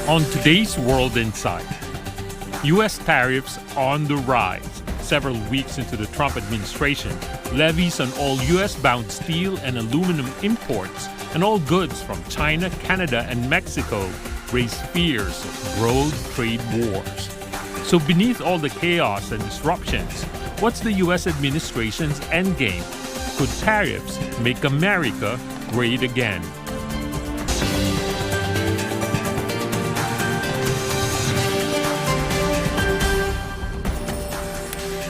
On today's World Insight, U.S. tariffs on the rise. Several weeks into the Trump administration, levies on all U.S.-bound steel and aluminum imports and all goods from China, Canada, and Mexico raise fears of broad trade wars. So beneath all the chaos and disruptions, what's the U.S. administration's endgame? Could tariffs make America great again?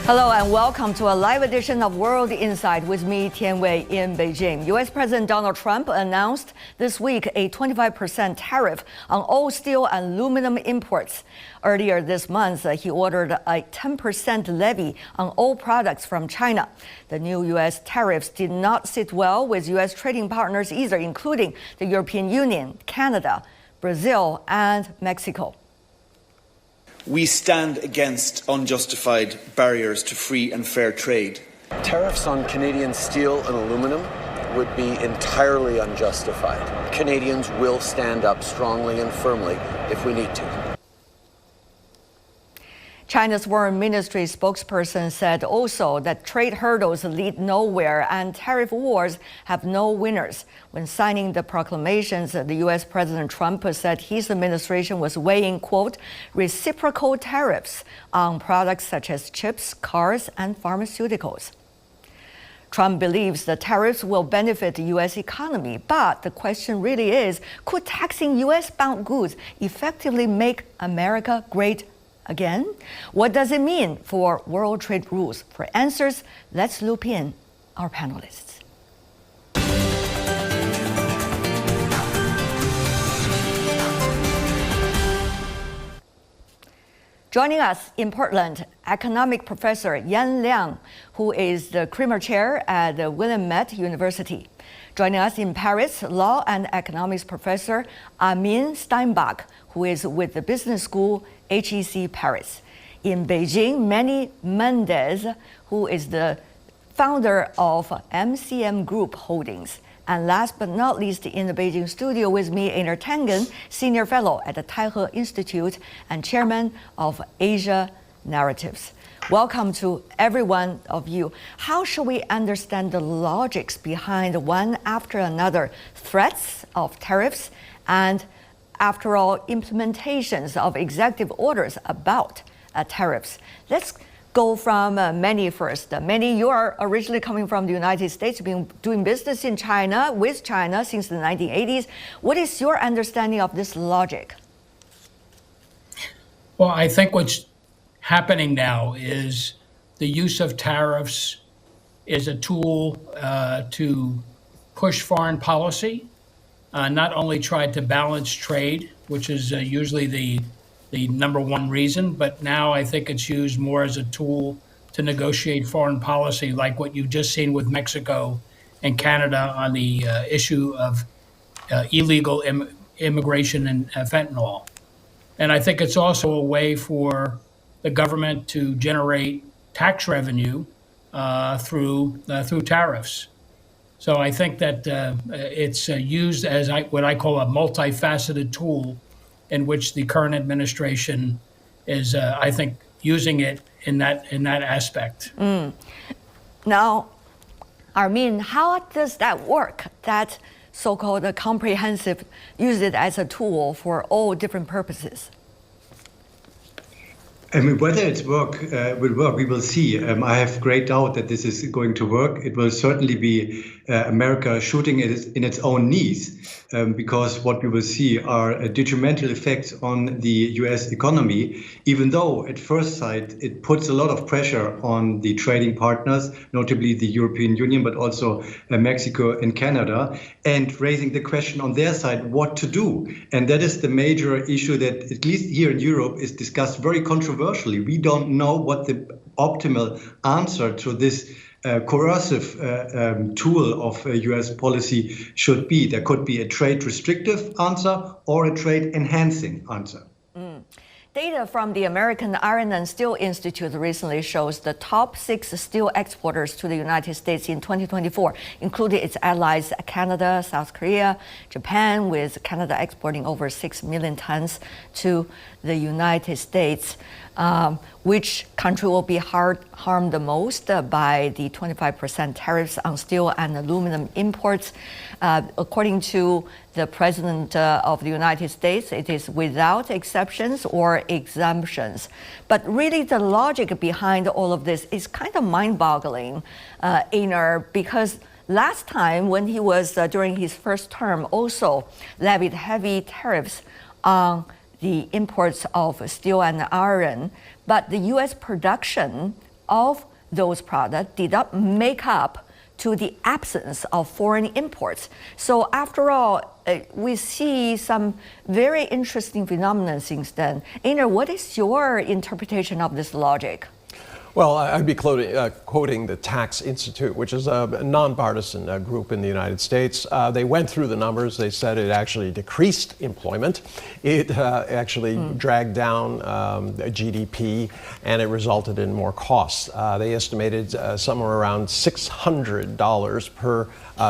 Hello and welcome to a live edition of World Insight with me, Tian Wei, in Beijing. U.S. President Donald Trump announced this week a 25% tariff on all steel and aluminum imports. Earlier this month, he ordered a 10% levy on all products from China. The new U.S. tariffs did not sit well with U.S. trading partners either, including the European Union, Canada, Brazil, and Mexico. We stand against unjustified barriers to free and fair trade. Tariffs on Canadian steel and aluminum would be entirely unjustified. Canadians will stand up strongly and firmly if we need to. China's Foreign Ministry spokesperson said also that trade hurdles lead nowhere and tariff wars have no winners. When signing the proclamations, the U.S. President Trump said his administration was weighing, quote, reciprocal tariffs on products such as chips, cars, and pharmaceuticals. Trump believes the tariffs will benefit the U.S. economy, but the question really is, could taxing U.S.-bound goods effectively make America great again? What does it mean for world trade rules? For answers, let's loop in our panelists. Joining us in Portland, economic professor Yan Liang, who is the Creamer Chair at the Willamette University. Joining us in Paris, law and economics professor Armin Steinbach, who is with the business school HEC Paris. In Beijing, Manny Mendez, who is the founder of MCM Group Holdings. And last but not least, in the Beijing studio with me, Einar Tangen, senior fellow at the Taihe Institute and chairman of Asia Narratives. Welcome to every one of you. How should we understand the logics behind one after another threats of tariffs and, after all, implementations of executive orders about tariffs? Let's go from Manny first. Manny, you are originally coming from the United States, been doing business in China, with China since the 1980s. What is your understanding of this logic? Well, I think what's happening now is the use of tariffs is a tool to push foreign policy, not only try to balance trade, which is usually the number one reason, but now I think it's used more as a tool to negotiate foreign policy, like what you've just seen with Mexico and Canada on the issue of illegal immigration and fentanyl. And I think it's also a way for the government to generate tax revenue through tariffs. So I think that it's used as what I call a multifaceted tool in which the current administration is, I think, using it in that aspect. Now, Armin, how does that work? That so-called comprehensive, use it as a tool for all different purposes? I mean, whether it will work, we will see. I have great doubt that this is going to work. It will certainly be America shooting it in its own knees, because what we will see are detrimental effects on the U.S. economy, even though at first sight it puts a lot of pressure on the trading partners, notably the European Union, but also Mexico and Canada, and raising the question on their side what to do. And that is the major issue that, at least here in Europe, is discussed very controversially. We don't know what the optimal answer to this coercive tool of U.S. policy should be. There could be a trade restrictive answer or a trade enhancing answer. Data from the American Iron and Steel Institute recently shows the top 6 steel exporters to the United States in 2024 included its allies Canada, South Korea, Japan, with Canada exporting over 6 million tons to the United States. Which country will be harmed the most by the 25% tariffs on steel and aluminum imports? According to the President of the United States, it is without exceptions or exemptions. But really the logic behind all of this is kind of mind-boggling, Einar, because last time when he was during his first term also levied heavy tariffs on the imports of steel and iron, but the U.S. production of those products did not make up to the absence of foreign imports. So after all, we see some very interesting phenomena since then. Einar, what is your interpretation of this logic? Well, I'd be quoting the Tax Institute, which is a nonpartisan group in the United States. They went through the numbers. They said it actually decreased employment. It actually dragged down GDP, and it resulted in more costs. They estimated somewhere around $600 per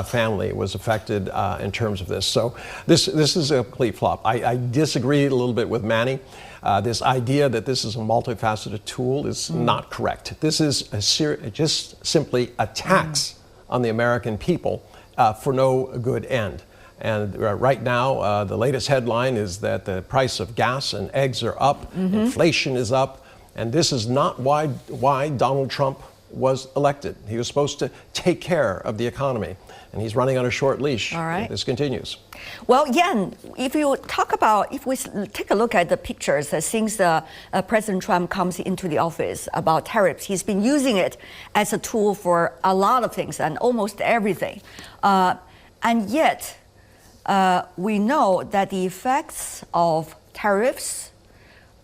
family was affected in terms of this. So this is a complete flop. I disagree a little bit with Manny. This idea that this is a multifaceted tool is not correct. This is just simply a tax on the American people for no good end. And right now, the latest headline is that the price of gas and eggs are up, inflation is up, and this is not why Donald Trump was elected. He was supposed to take care of the economy, and he's running on a short leash. All right. This continues. Well, Yan, if we take a look at the pictures since President Trump comes into the office about tariffs, he's been using it as a tool for a lot of things and almost everything. And yet, we know that the effects of tariffs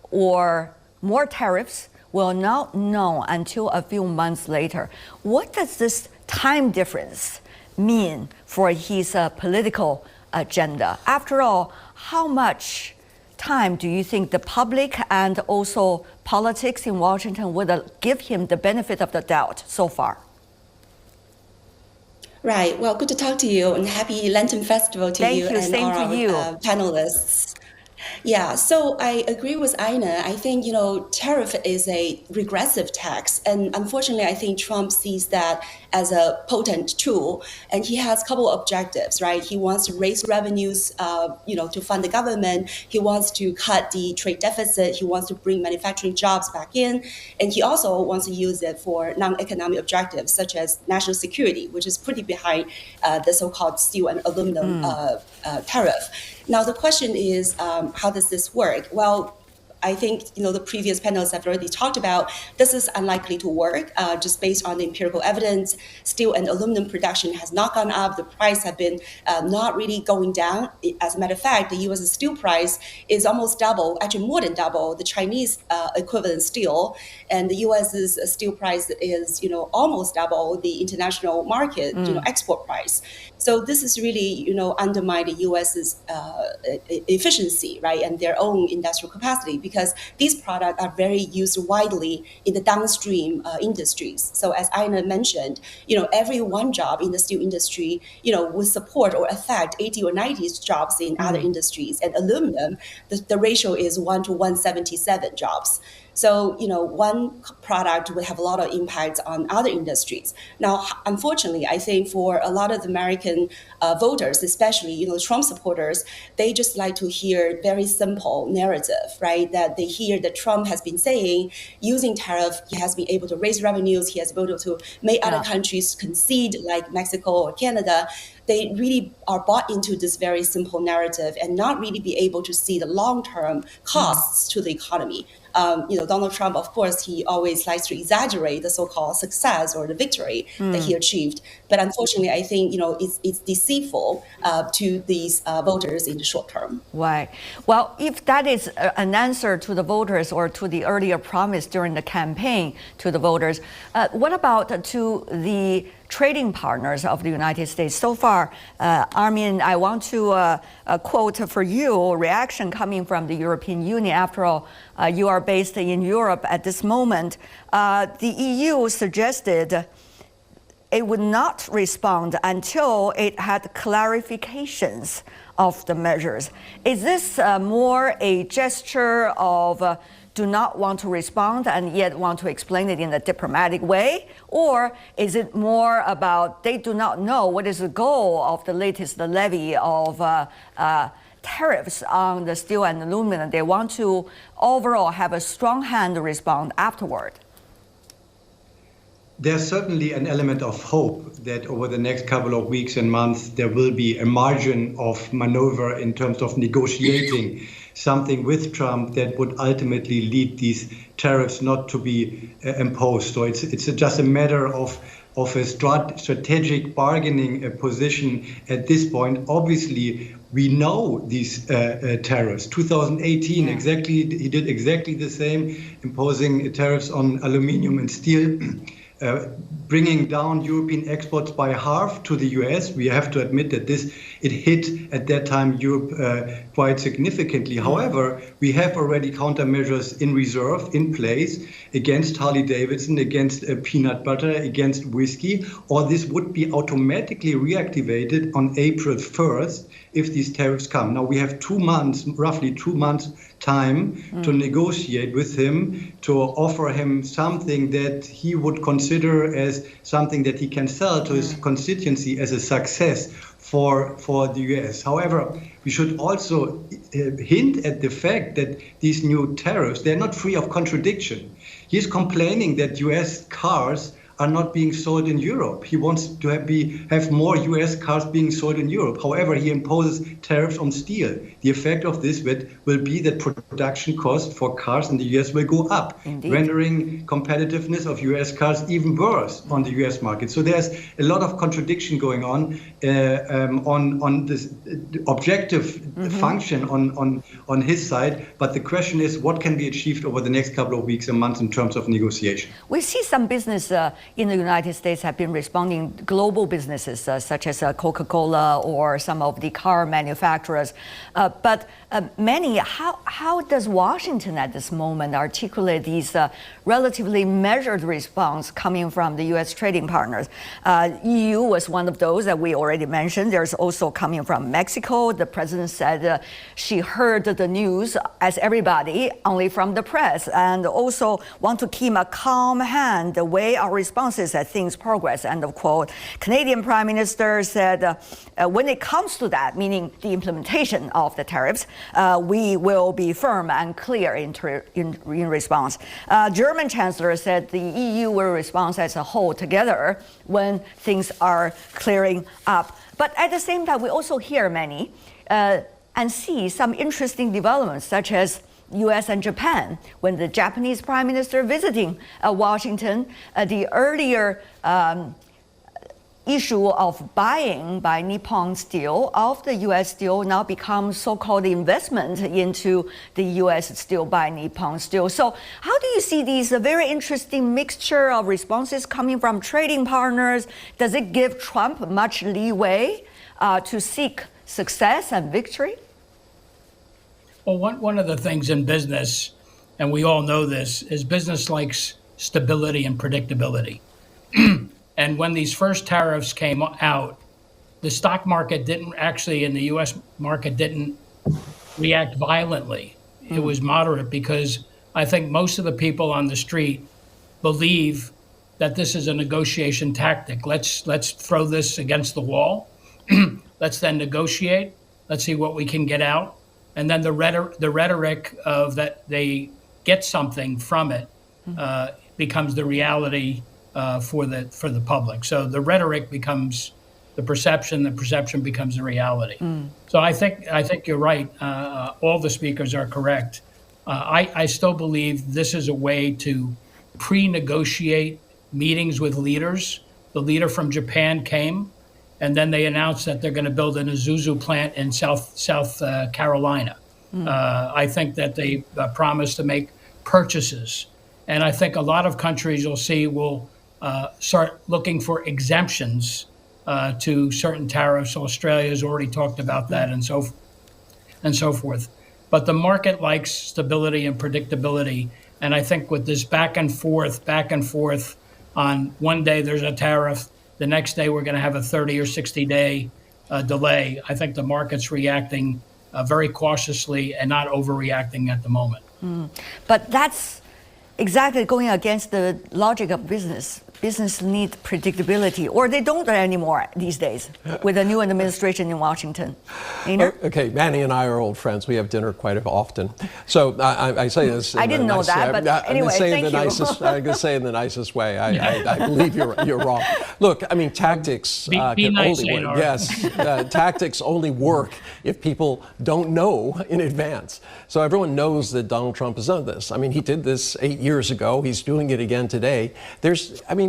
or more tariffs will not know until a few months later. What does this time difference mean for his political agenda? After all, how much time do you think the public and also politics in Washington would give him the benefit of the doubt so far? Right. Well, good to talk to you, and happy Lantern Festival to you and Same all to you. our panelists. Yeah, so I agree with Einar. I think, tariff is a regressive tax. And unfortunately, I think Trump sees that as a potent tool. And he has a couple of objectives, right? He wants to raise revenues, to fund the government. He wants to cut the trade deficit. He wants to bring manufacturing jobs back in. And he also wants to use it for non-economic objectives, such as national security, which is pretty behind the so-called steel and aluminum tariff. Now, the question is, how does this work? Well, I think the previous panels have already talked about this is unlikely to work just based on the empirical evidence. Steel and aluminum production has not gone up. The price have been not really going down. As a matter of fact, the U.S. steel price is almost double, actually more than double the Chinese equivalent steel, and the U.S.'s steel price is almost double the international market export price. So this is really undermine the U.S.'s efficiency, right, and their own industrial capacity, because these products are very used widely in the downstream industries. So as Einar mentioned, every one job in the steel industry, would support or affect 80 or 90 jobs in other industries. And aluminum, the ratio is 1 to 177 jobs. So, one product would have a lot of impacts on other industries. Now, unfortunately, I think for a lot of the American voters, especially, Trump supporters, they just like to hear very simple narrative, right? That they hear that Trump has been saying, using tariff, he has been able to raise revenues, he has been able to make other countries concede, like Mexico or Canada. They really are bought into this very simple narrative and not really be able to see the long-term costs to the economy. Donald Trump, of course, he always likes to exaggerate the so-called success or the victory that he achieved. But unfortunately, I think, it's deceitful to these voters in the short term. Right. Well, if that is an answer to the voters or to the earlier promise during the campaign to the voters, what about to the trading partners of the United States. So far, Armin, I want to quote for you reaction coming from the European Union. After all, you are based in Europe at this moment. The EU suggested it would not respond until it had clarifications of the measures. Is this more a gesture of do not want to respond and yet want to explain it in a diplomatic way? Or is it more about they do not know what is the goal of the latest levy of tariffs on the steel and aluminum? They want to overall have a strong hand to respond afterward. There's certainly an element of hope that over the next couple of weeks and months, there will be a margin of maneuver in terms of negotiating something with Trump that would ultimately lead these tariffs not to be imposed. So it's just a matter of a strategic bargaining position at this point. Obviously, we know these tariffs. 2018, he did exactly the same, imposing tariffs on aluminium and steel. Bringing down European exports by half to the US. We have to admit that it hit at that time Europe quite significantly. However, we have already countermeasures in reserve, in place, against Harley-Davidson, against peanut butter, against whiskey, or this would be automatically reactivated on April 1st if these tariffs come. Now we have 2 months, roughly 2 months time to negotiate with him, to offer him something that he would consider as something that he can sell to his constituency as a success for the US. However, we should also hint at the fact that these new tariffs, they're not free of contradiction. He's complaining that US cars are not being sold in Europe. He wants to have more US cars being sold in Europe. However, he imposes tariffs on steel. The effect of this will be that production costs for cars in the US will go up, rendering competitiveness of US cars even worse on the US market. So there's a lot of contradiction going on this objective function on his side. But the question is, what can be achieved over the next couple of weeks and months in terms of negotiation? We see some business in the United States have been responding, global businesses such as Coca-Cola or some of the car manufacturers. But many, how does Washington at this moment articulate these relatively measured response coming from the U.S. trading partners? EU was one of those that we already mentioned. There's also coming from Mexico. The president said she heard the news, as everybody, only from the press, and also want to keep a calm hand the way our responses as things progress, end of quote. Canadian Prime Minister said when it comes to that, meaning the implementation of the tariffs, we will be firm and clear in response. German Chancellor said the EU will respond as a whole together when things are clearing up. But at the same time, we also hear many and see some interesting developments, such as US and Japan. When the Japanese Prime Minister visiting Washington, the earlier issue of buying by Nippon Steel of the US steel now becomes so-called investment into the US steel by Nippon Steel. So how do you see these very interesting mixture of responses coming from trading partners? Does it give Trump much leeway to seek success and victory? Well, one of the things in business, and we all know this, is business likes stability and predictability. And when these first tariffs came out, the stock market didn't actually, in the US market, didn't react violently. It was moderate because I think most of the people on the street believe that this is a negotiation tactic. Let's throw this against the wall. Let's then negotiate. Let's see what we can get out. And then the rhetoric of that they get something from it becomes the reality for the public. So the rhetoric becomes the perception becomes the reality. So I think you're right. All the speakers are correct. I still believe this is a way to pre-negotiate meetings with leaders. The leader from Japan came, and then they announced that they're going to build an Isuzu plant in South Carolina. I think that they promised to make purchases. And I think a lot of countries you'll see will start looking for exemptions to certain tariffs. Australia has already talked about that, and so forth. But the market likes stability and predictability. And I think with this back and forth, on one day there's a tariff, the next day we're going to have a 30 or 60 day delay. I think the market's reacting very cautiously and not overreacting at the moment. But that's exactly going against the logic of business. Business need predictability, or they don't anymore these days with the new administration in Washington. Okay, Manny and I are old friends. We have dinner quite often. So I say this. I didn't know that, but anyway, thank you. I'm going to say it in the nicest way. I believe you're wrong. Look, I mean, tactics be nice, only work. Yes, tactics only work if people don't know in advance. So everyone knows that Donald Trump has done this. I mean, he did this 8 years ago. He's doing it again today.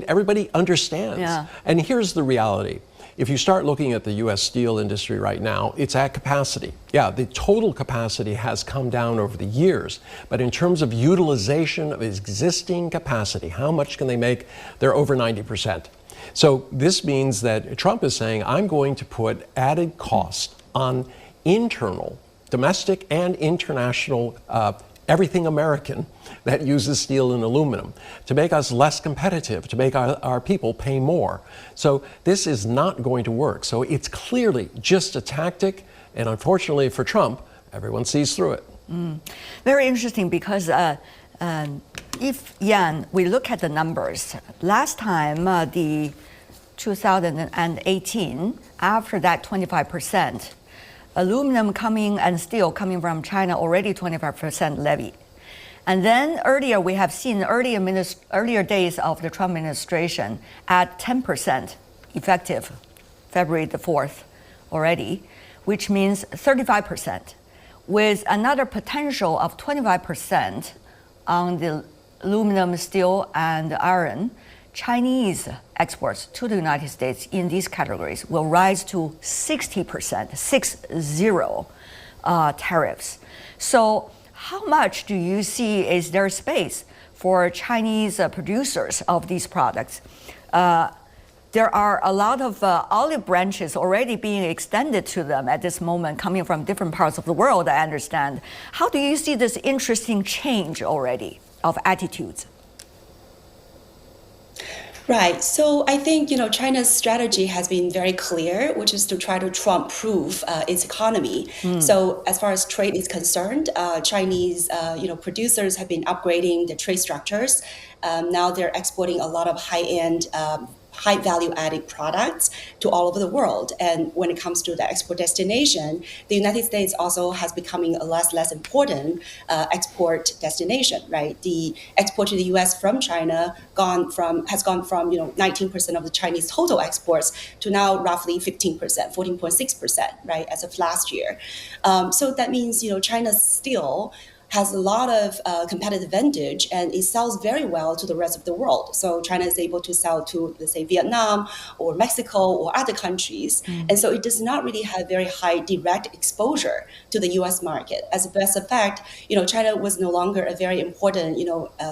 Everybody understands. Yeah. And here's the reality. If you start looking at the U.S. steel industry right now, it's at capacity. Yeah, the total capacity has come down over the years, but in terms of utilization of existing capacity, how much can they make? They're over 90%. So this means that Trump is saying, I'm going to put added cost on internal, domestic and international, everything American that uses steel and aluminum to make us less competitive, to make our people pay more. So this is not going to work. So it's clearly just a tactic, and unfortunately for Trump, everyone sees through it. Very interesting, because if Yan, we look at the numbers, last time the 2018, after that 25%, aluminum coming and steel coming from China, already 25% levy. And then earlier, we have seen earlier days of the Trump administration at 10% effective February the 4th already, which means 35%, with another potential of 25% on the aluminum, steel, and iron. Chinese exports to the United States in these categories will rise to 60%, 60 tariffs. So how much do you see is there space for Chinese producers of these products? There are a lot of olive branches already being extended to them at this moment, coming from different parts of the world, I understand. How do you see this interesting change already of attitudes? Right. So I think, China's strategy has been very clear, which is to try to Trump-proof its economy. So as far as trade is concerned, Chinese, producers have been upgrading their trade structures. Now they're exporting a lot of high-end, high value added products to all over the world. And when it comes to the export destination, the United States also has becoming a less important export destination, right? The export to the US from China has gone from 19% of the Chinese total exports to now roughly 15%, 14.6%, right, as of last year. So that means China still has a lot of competitive advantage, and it sells very well to the rest of the world. So China is able to sell to, let's say, Vietnam or Mexico or other countries. And so it does not really have very high direct exposure to the US market. As a matter of fact, China was no longer a very important,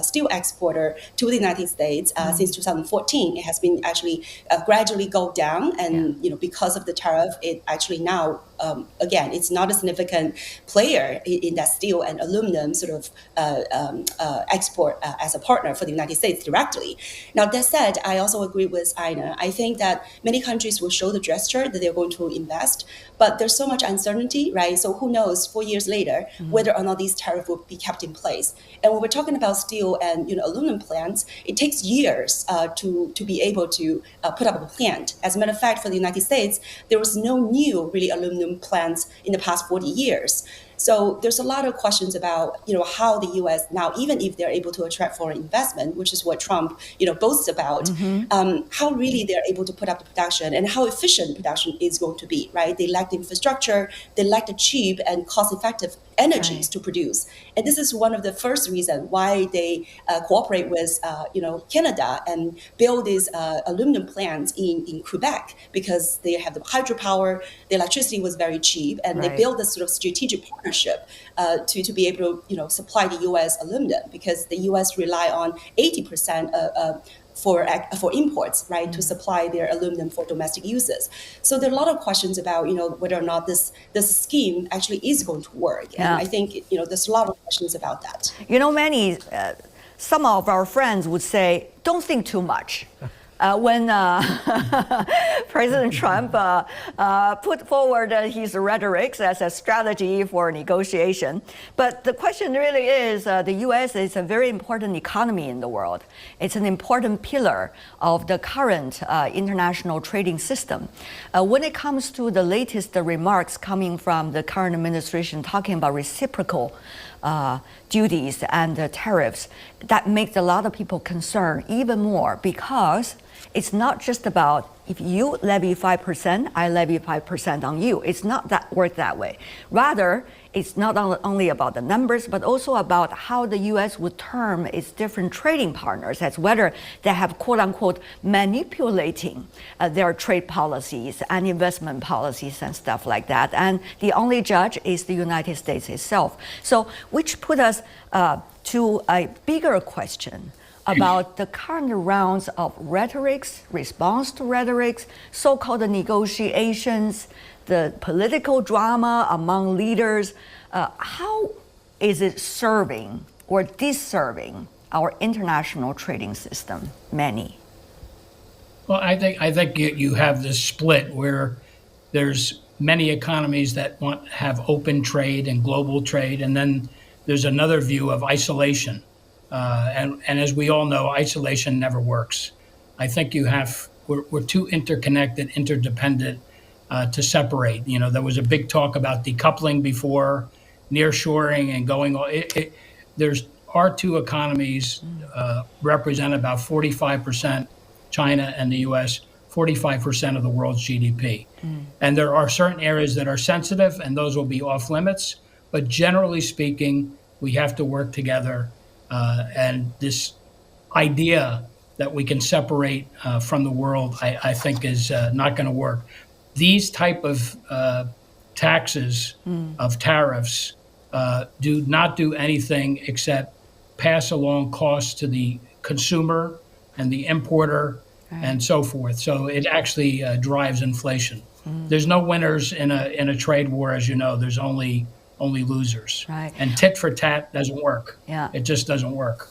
steel exporter to the United States since 2014. It has been actually gradually go down. And, because of the tariff, it actually now, again, it's not a significant player in that steel and aluminum sort of export as a partner for the United States directly. Now, that said, I also agree with Aina. I think that many countries will show the gesture that they're going to invest, but there's so much uncertainty, right? So who knows 4 years later whether or not these tariffs will be kept in place. And when we're talking about steel and aluminum plants, it takes years to be able to put up a plant. As a matter of fact, for the United States, there was no new really aluminum plants in the past 40 years. So there's a lot of questions about, how the U.S. now, even if they're able to attract foreign investment, which is what Trump, boasts about, how really they're able to put up the production and how efficient production is going to be, right? They lack the infrastructure, they lack the cheap and cost-effective energies to produce. And this is one of the first reasons why they cooperate with, Canada and build these aluminum plants in Quebec, because they have the hydropower, the electricity was very cheap, and they build this sort of strategic partnership to be able to supply the U.S. aluminum, because the U.S. rely on 80% for imports, right, to supply their aluminum for domestic uses. So there are a lot of questions about, whether or not this scheme actually is going to work. And I think, there's a lot of questions about that. Some of our friends would say, don't think too much. When President Trump put forward his rhetoric as a strategy for negotiation. But the question really is, the U.S. is a very important economy in the world. It's an important pillar of the current international trading system. When it comes to the latest remarks coming from the current administration talking about reciprocal duties and tariffs, that makes a lot of people concerned even more, because it's not just about if you levy 5%, I levy 5% on you. It's not that work that way. Rather, it's not only about the numbers, but also about how the U.S. would term its different trading partners as whether they have quote unquote manipulating their trade policies and investment policies and stuff like that. And the only judge is the United States itself. So, which put us to a bigger question about the current rounds of rhetorics, response to rhetorics, so-called negotiations, the political drama among leaders. How is it serving or disserving our international trading system? Manny. Well, I think you have this split where there's many economies that have open trade and global trade, and then there's another view of isolation. And as we all know, isolation never works. I think we're too interconnected, interdependent to separate. There was a big talk about decoupling before, nearshoring and going. There's our two economies represent about 45%, China and the U.S., 45% of the world's GDP. And there are certain areas that are sensitive, and those will be off limits. But generally speaking, we have to work together. And this idea that we can separate from the world, I think, is not going to work. These type of taxes, of tariffs, do not do anything except pass along costs to the consumer and the importer and so forth. So it actually drives inflation. There's no winners in a trade war, as you know. There's only losers. Right. And tit for tat doesn't work. Yeah. It just doesn't work.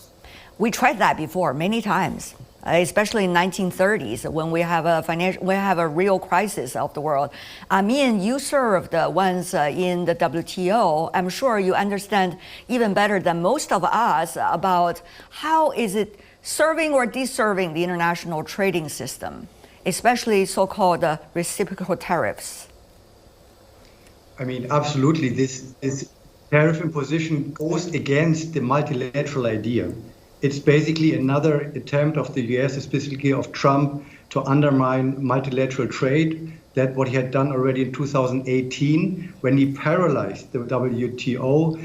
We tried that before many times, especially in 1930s when we have a real crisis of the world. I mean, you served once in the WTO. I'm sure you understand even better than most of us about how is it serving or deserving the international trading system, especially so-called reciprocal tariffs. I mean, absolutely. This tariff imposition goes against the multilateral idea. It's basically another attempt of the US, specifically of Trump, to undermine multilateral trade. That's what he had done already in 2018 when he paralyzed the WTO,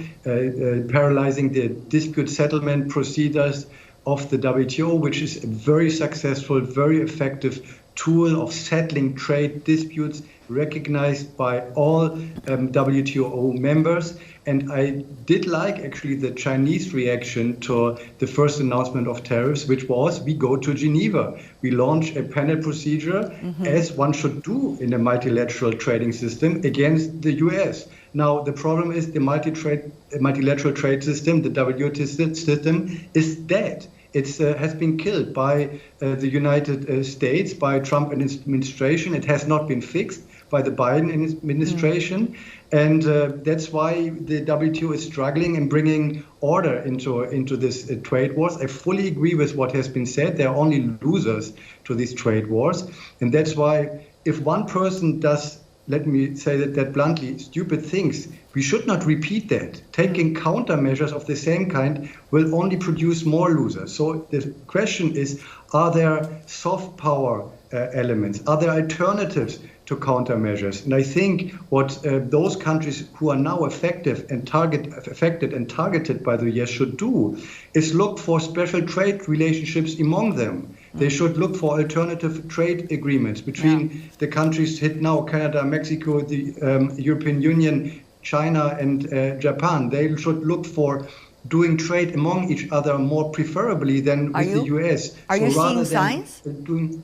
paralyzing the dispute settlement procedures of the WTO, which is a very successful, very effective tool of settling trade disputes recognized by all WTO members. And I did like actually the Chinese reaction to the first announcement of tariffs, which was we go to Geneva. We launch a panel procedure as one should do in a multilateral trading system against the US. Now, the problem is the multilateral trade system, the WTO system, is dead. It has been killed by the United States, by Trump and his administration. It has not been fixed by the Biden administration. And that's why the WTO is struggling and bringing order into this trade wars. I fully agree with what has been said. There are only losers to these trade wars. And that's why if one person does, let me say that bluntly, stupid things, we should not repeat that. Taking countermeasures of the same kind will only produce more losers. So the question is, are there soft power elements? Are there alternatives to countermeasures? And I think what those countries who are now affected and targeted by the US should do is look for special trade relationships among them. They should look for alternative trade agreements between the countries hit now, Canada, Mexico, the European Union, China, and Japan. They should look for doing trade among each other more preferably than with the US. Are you rather seeing than signs? doing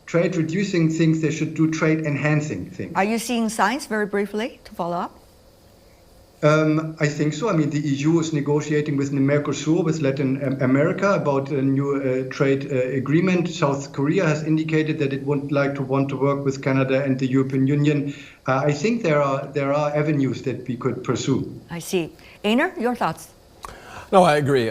trade reducing things, they should do trade enhancing things. Are you seeing signs, very briefly, to follow up? I think so. I mean, the EU is negotiating with Mercosur, with Latin America, about a new trade agreement. South Korea has indicated that it would like to want to work with Canada and the European Union. I think there are avenues that we could pursue. I see. Einar, your thoughts? No, I agree.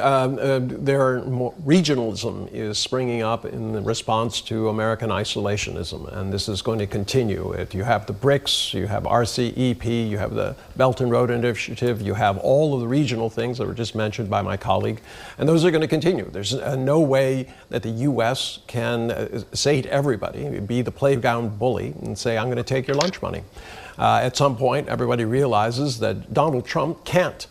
Regionalism is springing up in response to American isolationism, and this is going to continue. You have the BRICS, you have RCEP, you have the Belt and Road Initiative, you have all of the regional things that were just mentioned by my colleague, and those are going to continue. There's no way that the U.S. can say to everybody, be the playground bully and say, I'm going to take your lunch money. At some point, everybody realizes that Donald Trump can't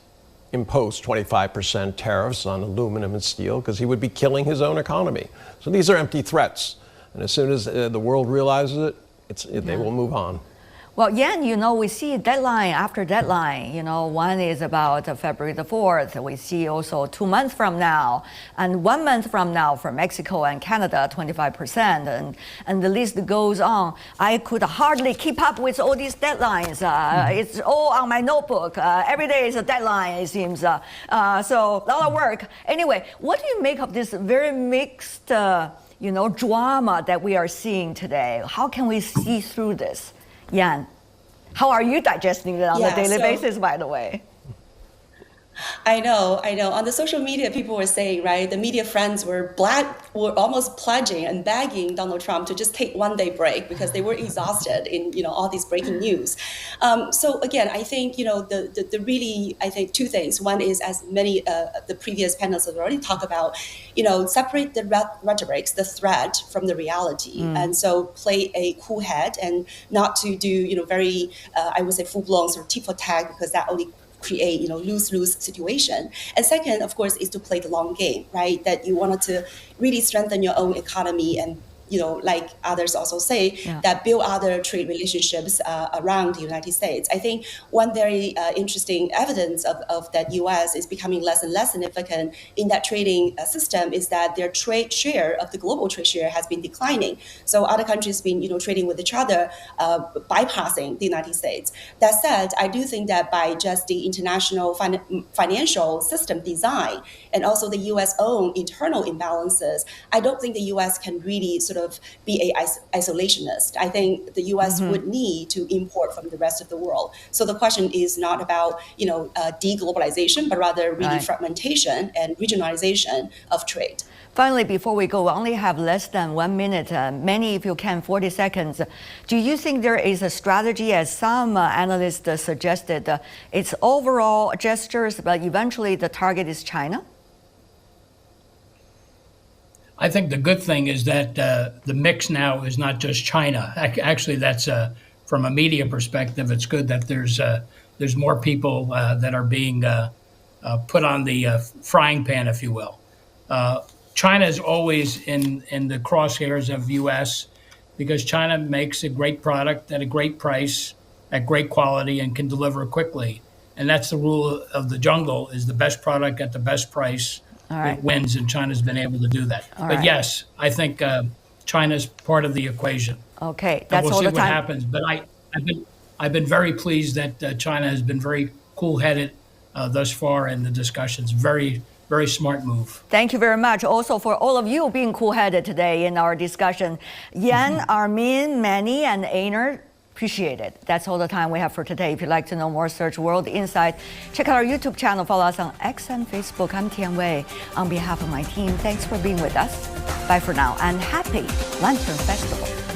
impose 25% tariffs on aluminum and steel because he would be killing his own economy. So these are empty threats. And as soon as the world realizes it, they will move on. Well, Yan, we see deadline after deadline. One is about February the 4th. We see also 2 months from now and 1 month from now for Mexico and Canada, 25%. And the list goes on. I could hardly keep up with all these deadlines. It's all on my notebook. Every day is a deadline, it seems. So a lot of work. Anyway, what do you make of this very mixed, drama that we are seeing today? How can we see through this? Yan, how are you digesting it on a daily basis, by the way? I know. On the social media, people were saying, right, the media friends were almost pledging and begging Donald Trump to just take 1 day break because they were exhausted in, all these breaking news. So again, I think, I think two things. One is, as many the previous panels have already talked about, separate the rhetorics, the threat from the reality. And so play a cool head and not to do, very, I would say, full-blown sort of tit for tat, because that only create lose-lose situation. And second, of course, is to play the long game, right? That you wanted to really strengthen your own economy and like others also say, that build other trade relationships around the United States. I think one very interesting evidence of that U.S. is becoming less and less significant in that trading system is that their trade share of the global trade share has been declining. So other countries have been trading with each other, bypassing the United States. That said, I do think that by just the international financial system design and also the U.S. own internal imbalances, I don't think the U.S. can really sort of be a isolationist. I think the U.S. would need to import from the rest of the world. So the question is not about deglobalization, but rather really fragmentation and regionalization of trade. Finally, before we go, we only have less than 1 minute. Many, if you can, 40 seconds. Do you think there is a strategy, as some analysts suggested, it's overall gestures, but eventually the target is China? I think the good thing is that the mix now is not just China. Actually, that's from a media perspective, it's good that there's more people that are being put on the frying pan, if you will. China is always in the crosshairs of U.S. because China makes a great product at a great price, at great quality, and can deliver quickly. And that's the rule of the jungle: is the best product at the best price. It wins, and China's been able to do that. But yes, I think China's part of the equation. Okay, that's we'll all see the time. What happens. But I've been very pleased that China has been very cool-headed thus far in the discussions. Very, very smart move. Thank you very much also for all of you being cool-headed today in our discussion. Yan, Armin, Manny, and Einar, appreciate it. That's all the time we have for today. If you'd like to know more, search World Insight. Check out our YouTube channel. Follow us on X and Facebook. I'm Tian Wei. On behalf of my team, thanks for being with us. Bye for now, and happy Lantern Festival.